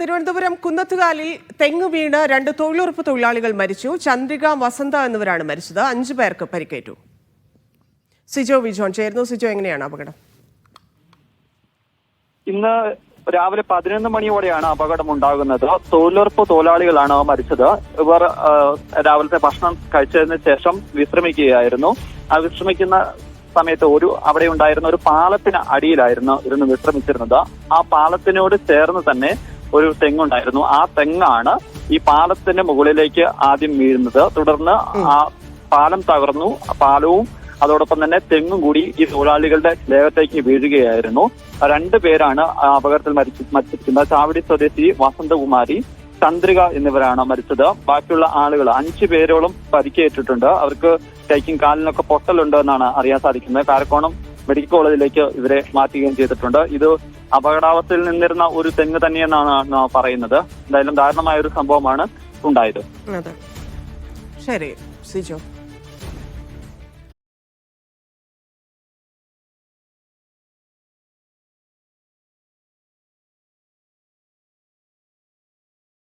തിരുവനന്തപുരം കുന്നത്തുകാലിൽ തെങ്ങ് വീണ് 2 തൊഴിലുറപ്പ് തൊഴിലാളികൾ മരിച്ചു. ചന്ദ്രിക, വസന്ത എന്നിവരാണ് മരിച്ചത്. 5 പേർക്ക് പരിക്കേറ്റു. സിജോ വിജോൺ ചേർന്നു. സിജോ, എങ്ങനെയാണ് അപകടം? ഇന്ന് രാവിലെ 11 മണിയോടെയാണ് അപകടം ഉണ്ടാകുന്നത്. തൊഴിലുറപ്പ് തൊഴിലാളികളാണ് മരിച്ചത്. ഇവർ രാവിലത്തെ ഭക്ഷണം കഴിച്ചതിന് ശേഷം വിശ്രമിക്കുകയായിരുന്നു. ആ വിശ്രമിക്കുന്ന സമയത്ത് അവിടെ ഉണ്ടായിരുന്ന ഒരു പാലത്തിന് അടിയിലായിരുന്നു ഇരുന്ന് വിശ്രമിച്ചിരുന്നത്. ആ പാലത്തിനോട് ചേർന്ന് തന്നെ ഒരു തെങ്ങുണ്ടായിരുന്നു. ആ തെങ്ങാണ് ഈ പാലത്തിന്റെ മുകളിലേക്ക് ആദ്യം വീഴുന്നത്. തുടർന്ന് ആ പാലം തകർന്നു. പാലവും അതോടൊപ്പം തന്നെ തെങ്ങും കൂടി ഈ തൊഴിലാളികളുടെ ദേഹത്തേക്ക് വീഴുകയായിരുന്നു. 2 പേരാണ് അപകടത്തിൽ മരിച്ചിരിക്കുന്നത്. ചാവടി സ്വദേശി വസന്തകുമാരി, ചന്ദ്രിക എന്നിവരാണ് മരിച്ചത്. ബാക്കിയുള്ള ആളുകൾ 5 പേരോളം പരിക്കേറ്റിട്ടുണ്ട്. അവർക്ക് കൈക്കും കാലിനൊക്കെ പൊട്ടലുണ്ട് എന്നാണ് അറിയാൻ സാധിക്കുന്നത്. കാരക്കോണം മെഡിക്കൽ കോളേജിലേക്ക് ഇവരെ മാറ്റുകയും ചെയ്തിട്ടുണ്ട്. ഇത് അപകടാവസ്ഥയിൽ നിന്നിരുന്ന ഒരു തെങ്ങ് തന്നെയെന്നാണ് പറയുന്നത്. എന്തായാലും ദാരുണമായ ഒരു സംഭവമാണ് ഉണ്ടായത്. ശരി സിജോ.